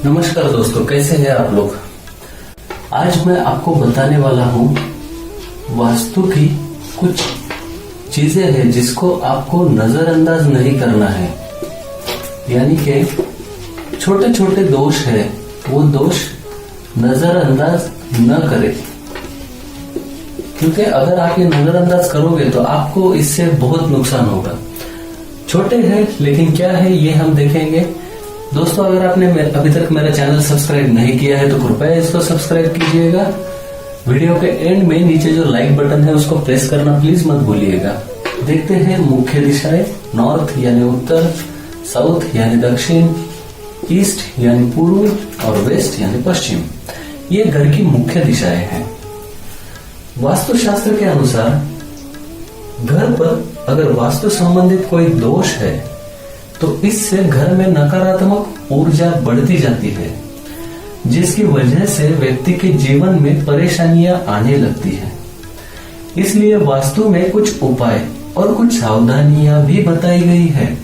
नमस्कार दोस्तों, कैसे हैं आप लोग। आज मैं आपको बताने वाला हूँ वास्तु की कुछ चीजें हैं जिसको आपको नजरअंदाज नहीं करना है। यानी कि छोटे छोटे दोष है, वो दोष नजरअंदाज न करें, क्योंकि अगर आप ये नजरअंदाज करोगे तो आपको इससे बहुत नुकसान होगा। छोटे हैं लेकिन क्या है ये हम देखेंगे। दोस्तों, अगर आपने अभी तक मेरा चैनल सब्सक्राइब नहीं किया है तो कृपया इसको सब्सक्राइब कीजिएगा। वीडियो के एंड में नीचे जो लाइक बटन है उसको प्रेस करना प्लीज मत भूलिएगा। देखते हैं मुख्य दिशाएं। नॉर्थ यानी उत्तर, साउथ यानी दक्षिण, ईस्ट यानी पूर्व और वेस्ट यानी पश्चिम। ये घर की मुख्य दिशाएं हैं। वास्तुशास्त्र के अनुसार घर पर अगर वास्तु संबंधित कोई दोष है तो इससे घर में नकारात्मक ऊर्जा बढ़ती जाती है, जिसकी वजह से व्यक्ति के जीवन में परेशानियां आने लगती हैं। इसलिए वास्तु में कुछ उपाय और कुछ सावधानियां भी बताई गई है,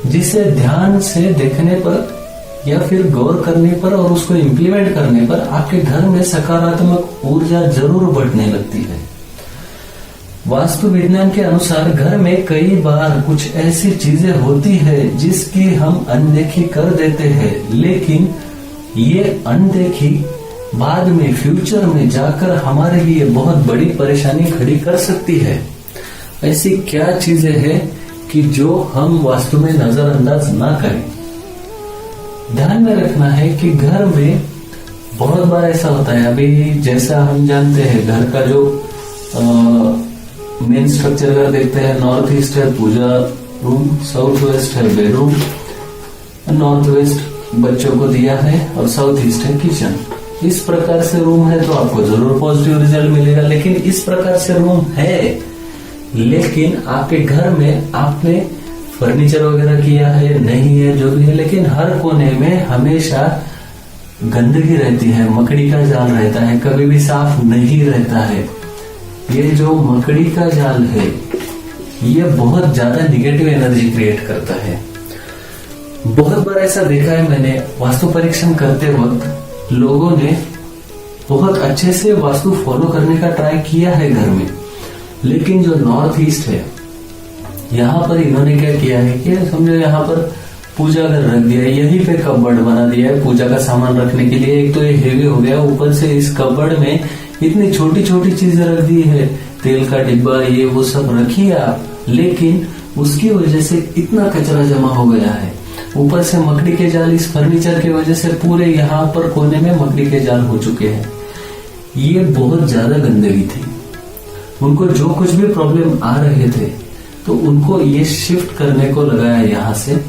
जिसे ध्यान से देखने पर या फिर गौर करने पर और उसको इम्प्लीमेंट करने पर आपके घर में सकारात्मक ऊर्जा जरूर बढ़ने लगती है। वास्तु विज्ञान के अनुसार घर में कई बार कुछ ऐसी चीजें होती है जिसकी हम अनदेखी कर देते हैं, लेकिन ये अनदेखी बाद में फ्यूचर में जाकर हमारे लिए बहुत बड़ी परेशानी खड़ी कर सकती है। ऐसी क्या चीजें हैं कि जो हम वास्तु में नजरअंदाज ना करें। ध्यान में रखना है कि घर में बहुत बार ऐसा होता है, अभी जैसा हम जानते हैं घर का जो मेन स्ट्रक्चर अगर देखते हैं, नॉर्थ ईस्ट है पूजा रूम, साउथ वेस्ट है बेडरूम, नॉर्थ वेस्ट बच्चों को दिया है और साउथ ईस्ट है किचन। इस प्रकार से रूम है तो आपको जरूर पॉजिटिव रिजल्ट मिलेगा। लेकिन इस प्रकार से रूम है, लेकिन आपके घर में आपने फर्नीचर वगैरह किया है नहीं है जो भी है, लेकिन हर कोने में हमेशा गंदगी रहती है, मकड़ी का जाल रहता है, कभी भी साफ नहीं रहता है। ये जो मकड़ी का जाल है ये बहुत ज्यादा निगेटिव एनर्जी क्रिएट करता है। बहुत बार ऐसा देखा है मैंने, वास्तु परीक्षण करते वक्त लोगों ने बहुत अच्छे से वास्तु फॉलो करने का ट्राई किया है घर में, लेकिन जो नॉर्थ ईस्ट है यहाँ पर इन्होंने क्या किया है कि समझो यहाँ पर पूजा घर रख दिया है, यहीं पे कबर्ड बना दिया है पूजा का सामान रखने के लिए। एक तो ये हेवी हो गया, ऊपर से इस कबर्ड में इतनी छोटी छोटी चीजें रख दी है, तेल का डिब्बा ये वो सब रखी है आप, लेकिन उसकी वजह से इतना कचरा जमा हो गया है। ऊपर से मकड़ी के जाल, इस फर्नीचर की वजह से पूरे यहाँ पर कोने में मकड़ी के जाल हो चुके हैं। ये बहुत ज्यादा गंदगी थी। उनको जो कुछ भी प्रॉब्लम आ रहे थे तो उनको ये शिफ्ट करने को लगाया यहाँ से,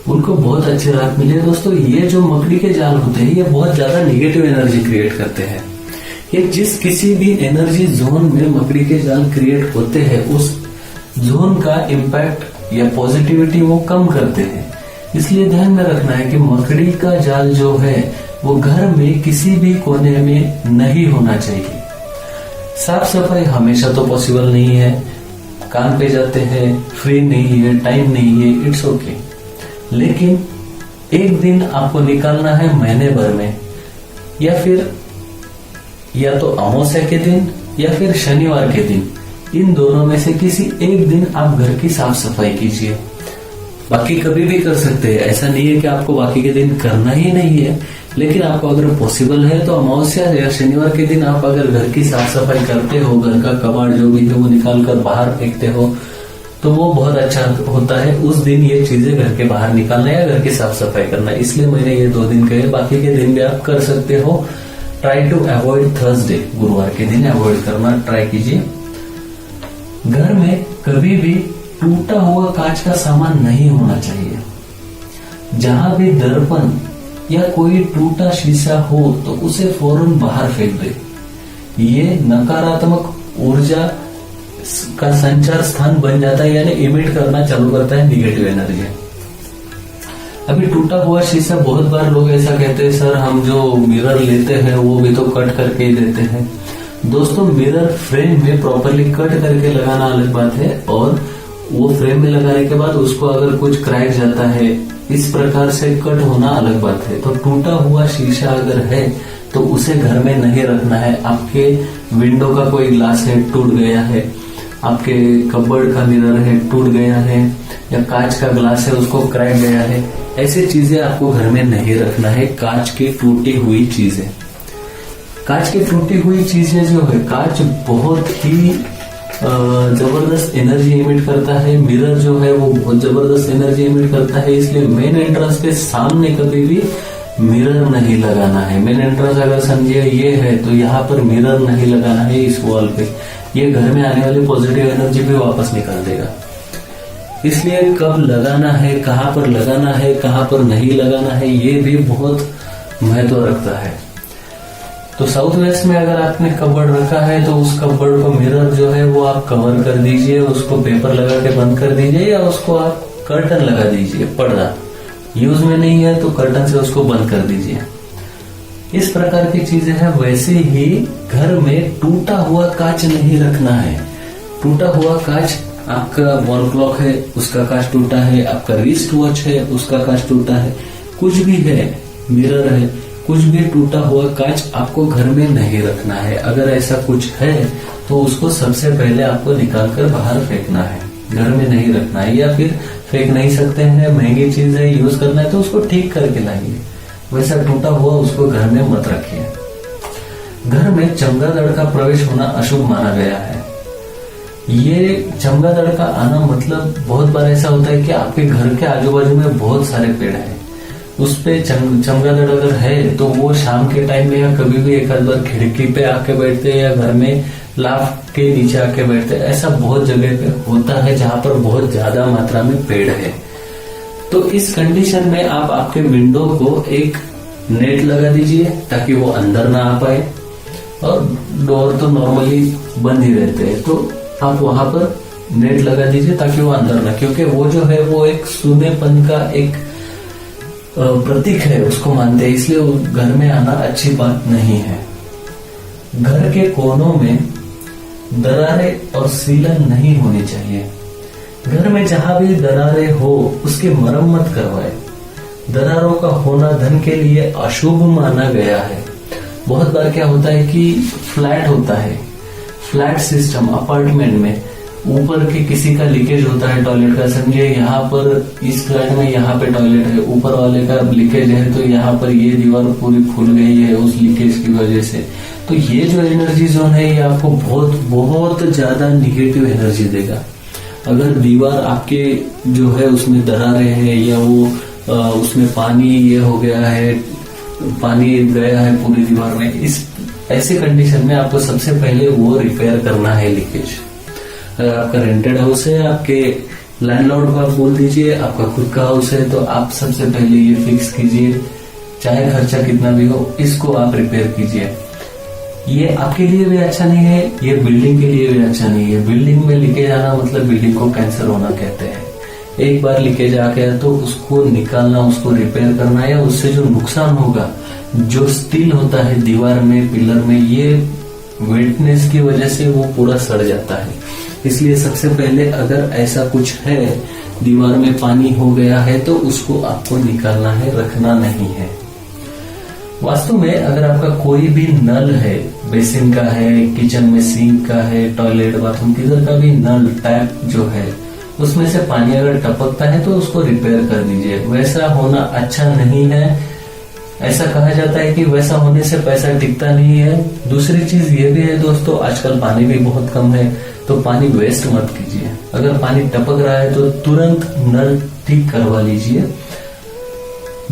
उनको बहुत अच्छी राहत मिली है। दोस्तों, ये जो मकड़ी के जाल होते हैं ये बहुत ज्यादा निगेटिव एनर्जी क्रिएट करते हैं। ये जिस किसी भी एनर्जी जोन में मकड़ी के जाल क्रिएट होते हैं उस जोन का इम्पैक्ट या पॉजिटिविटी वो कम करते हैं। इसलिए ध्यान में रखना है कि मकड़ी का जाल जो है वो घर में किसी भी कोने में नहीं होना चाहिए। साफ सफाई हमेशा तो पॉसिबल नहीं है, काम पे जाते हैं, फ्री नहीं है, टाइम नहीं है, इट्स ओके, लेकिन एक दिन आपको निकालना है महीने भर में, या तो अमावस्या के दिन या फिर शनिवार के दिन, इन दोनों में से किसी एक दिन आप घर की साफ सफाई कीजिए। बाकी कभी भी कर सकते हैं, ऐसा नहीं है कि आपको बाकी के दिन करना ही नहीं है, लेकिन आपको अगर पॉसिबल है तो अमावस्या या शनिवार के दिन आप अगर घर की साफ सफाई करते हो, घर का कबाड़ जो भी है वो निकाल कर बाहर फेंकते हो तो वो बहुत अच्छा होता है। उस दिन ये चीजें घर के बाहर निकालना या घर की साफ सफाई करना, इसलिए मैंने ये 2 दिन कहे। बाकी के दिन भी आप कर सकते हो। ट्राई टू अवॉइड थर्सडे, गुरुवार के दिन अवॉइड करना ट्राई कीजिए। घर में कभी भी टूटा हुआ कांच का सामान नहीं होना चाहिए। जहां भी दर्पण या कोई टूटा शीशा हो तो उसे फौरन बाहर फेंक दे। ये नकारात्मक ऊर्जा का संचार स्थान बन जाता है, यानी इमिट करना चालू करता है निगेटिव एनर्जी। अभी टूटा हुआ शीशा, बहुत बार लोग ऐसा कहते हैं सर हम जो मिरर लेते हैं वो भी तो कट करके ही देते हैं। दोस्तों, मिरर फ्रेम में प्रॉपरली कट करके लगाना अलग बात है और वो फ्रेम में लगाने के बाद उसको अगर कुछ क्रैक जाता है, इस प्रकार से कट होना अलग बात है। तो टूटा हुआ शीशा अगर है तो उसे घर में नहीं रखना है। आपके विंडो का कोई ग्लास है टूट गया है, आपके कबर्ड का मिरर है टूट गया है, या कांच का ग्लास है उसको क्रैक गया है, ऐसी चीजें आपको घर में नहीं रखना है। कांच की टूटी हुई चीजें, कांच की टूटी हुई चीजें जो है, कांच बहुत ही जबरदस्त एनर्जी इमिट करता है। मिरर जो है वो बहुत जबरदस्त एनर्जी इमिट करता है, इसलिए मेन एंट्रेंस के सामने कभी भी मिरर नहीं लगाना है। मेन एंट्रेंस अगर समझिए ये है तो यहाँ पर मिरर नहीं लगाना है इस वॉल पे। ये घर में आने वाली पॉजिटिव एनर्जी भी वापस निकाल देगा। इसलिए कब लगाना है, कहाँ पर लगाना है, कहाँ पर नहीं लगाना है, ये भी बहुत महत्व रखता है। तो साउथ वेस्ट में अगर आपने कबर्ड रखा है तो उस कबर्ड को मिरर जो है वो आप कवर कर दीजिए, उसको पेपर लगा के बंद कर दीजिए, या उसको आप कर्टन लगा दीजिए। पर्दा यूज में नहीं है तो कर्टन से उसको बंद कर दीजिए। इस प्रकार की चीजें हैं। वैसे ही घर में टूटा हुआ कांच नहीं रखना है। टूटा हुआ कांच, आपका वॉल क्लॉक है उसका कांच टूटा है, आपका रिस्ट वॉच है उसका कांच टूटा है, कुछ भी है, मिरर है, कुछ भी टूटा हुआ कांच आपको घर में नहीं रखना है। अगर ऐसा कुछ है तो उसको सबसे पहले आपको निकाल कर बाहर फेंकना है, घर में नहीं रखना है। या फिर फेंक नहीं सकते हैं, महंगी चीज है, यूज करना है तो उसको ठीक करके लाइए। वैसा टूटा हुआ उसको घर में मत रखिए। घर में चमगादड़ का प्रवेश होना अशुभ माना गया है। ये चमगादड़ का आना मतलब बहुत बार ऐसा होता है कि आपके घर के आजू बाजू में बहुत सारे पेड़ हैं, उस पे चमगादड़ अगर है तो वो शाम के टाइम में या कभी भी एक आध बार खिड़की पे आके बैठते हैं या घर में लाफ्ट के नीचे आके बैठते हैं। ऐसा बहुत जगह पे होता है जहां पर बहुत ज्यादा मात्रा में पेड़ है। तो इस कंडीशन में आप आपके विंडो को एक नेट लगा दीजिए ताकि वो अंदर ना आ पाए, और डोर तो नॉर्मली बंद ही रहते हैं, तो आप वहां पर नेट लगा दीजिए ताकि वो अंदर ना, क्योंकि वो जो है वो एक सूनेपन का एक प्रतीक है, उसको मानते हैं, इसलिए वो घर में आना अच्छी बात नहीं है। घर के कोनों में दरारें और सीलन नहीं होनी चाहिए। घर में जहां भी दरारें हो उसकी मरम्मत करवाए। दरारों का होना धन के लिए अशुभ माना गया है। बहुत बार क्या होता है कि फ्लैट होता है, फ्लैट सिस्टम अपार्टमेंट में ऊपर के किसी का लीकेज होता है टॉयलेट का, समझिए यहाँ पर इस फ्लैट में यहाँ पे टॉयलेट है, ऊपर वाले का लीकेज है तो यहाँ पर ये दीवार पूरी फूल गई है उस लीकेज की वजह से। तो ये जो एनर्जी जोन है ये आपको बहुत बहुत ज्यादा निगेटिव एनर्जी देगा। अगर दीवार आपके जो है उसमें दरारें हैं या वो उसमें पानी ये हो गया है, पानी गया है पूरी दीवार में, इस ऐसे कंडीशन में आपको सबसे पहले वो रिपेयर करना है लीकेज। अगर आपका रेंटेड हाउस है, आपके लैंडलॉर्ड को आप बोल दीजिए, आपका खुद का हाउस है तो आप सबसे पहले ये फिक्स कीजिए, चाहे खर्चा कितना भी हो, इसको आप रिपेयर कीजिए। ये आपके लिए भी अच्छा नहीं है, ये बिल्डिंग के लिए भी अच्छा नहीं है। बिल्डिंग में लीकेज आना मतलब बिल्डिंग को कैंसर होना कहते हैं। एक बार लीकेज आ गया तो उसको निकालना, उसको रिपेयर करना, या उससे जो नुकसान होगा, जो स्टील होता है दीवार में, पिलर में, ये वेटनेस की वजह से वो पूरा सड़ जाता है। इसलिए सबसे पहले अगर ऐसा कुछ है, दीवार में पानी हो गया है तो उसको आपको निकालना है, रखना नहीं है। वास्तु में अगर आपका कोई भी नल है, बेसिन का है, किचन में सिंक का है, टॉयलेट बाथरूम किधर का भी नल टैप जो है उसमें से पानी अगर टपकता है तो उसको रिपेयर कर दीजिए। वैसा होना अच्छा नहीं है। ऐसा कहा जाता है कि वैसा होने से पैसा टिकता नहीं है। दूसरी चीज ये भी है दोस्तों, आजकल पानी भी बहुत कम है तो पानी वेस्ट मत कीजिए। अगर पानी टपक रहा है तो तुरंत नल ठीक करवा लीजिए।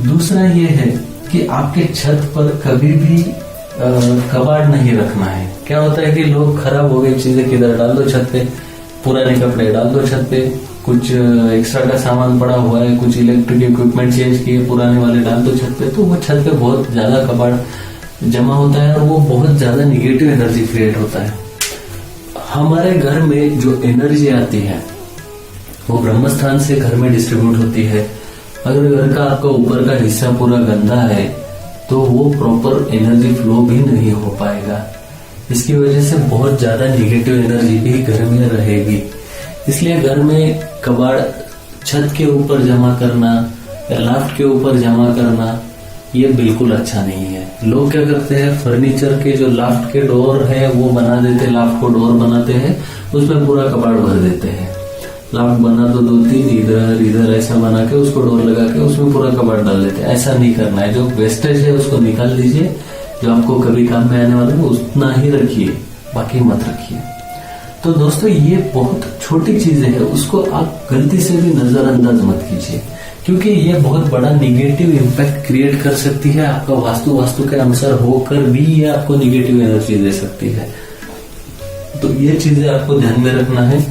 दूसरा ये है कि आपके छत पर कभी भी कबाड़ नहीं रखना है। क्या होता है कि लोग खराब हो गई चीजें किधर डाल दो छत पे, पुराने कपड़े डाल दो छत पे, कुछ एक्स्ट्रा का सामान पड़ा हुआ है, कुछ इलेक्ट्रिक इक्विपमेंट चेंज किए पुराने वाले डाल दो छत पे, तो वो छत पे बहुत ज्यादा कबाड़ जमा होता है और वो बहुत ज्यादा निगेटिव एनर्जी क्रिएट होता है। हमारे घर में जो एनर्जी आती है वो ब्रह्म स्थान से घर में डिस्ट्रीब्यूट होती है। अगर घर का आपका ऊपर का हिस्सा पूरा गंदा है तो वो प्रॉपर एनर्जी फ्लो भी नहीं हो पाएगा। इसकी वजह से बहुत ज्यादा निगेटिव एनर्जी भी घर में रहेगी। इसलिए घर में कबाड़ छत के ऊपर जमा करना या लाफ्ट के ऊपर जमा करना ये बिल्कुल अच्छा नहीं है। लोग क्या करते हैं, फर्नीचर के जो लाफ्ट के डोर है वो बना देते हैं, लाफ्ट को डोर बनाते हैं, उसमें पूरा कबाड़ भर देते हैं। लाफ्ट बना तो 2-3 इधर इधर ऐसा बना के उसको डोर लगा के उसमें पूरा कबाड़ डाल देते हैं। ऐसा नहीं करना है। जो वेस्टेज है उसको निकाल दीजिए, जो आपको कभी काम में आने वाला है उतना ही रखिए, बाकी मत रखिए। तो दोस्तों ये बहुत छोटी चीजें हैं, उसको आप गलती से भी नजरअंदाज मत कीजिए, क्योंकि ये बहुत बड़ा निगेटिव इम्पैक्ट क्रिएट कर सकती है। आपका वास्तु के अनुसार होकर भी ये आपको निगेटिव एनर्जी दे सकती है। तो ये चीजें आपको ध्यान में रखना है।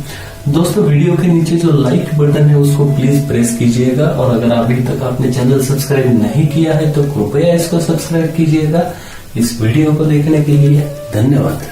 दोस्तों वीडियो के नीचे जो लाइक बटन है उसको प्लीज प्रेस कीजिएगा, और अगर अभी तक आपने चैनल सब्सक्राइब नहीं किया है तो कृपया इसको सब्सक्राइब कीजिएगा। इस वीडियो को देखने के लिए धन्यवाद।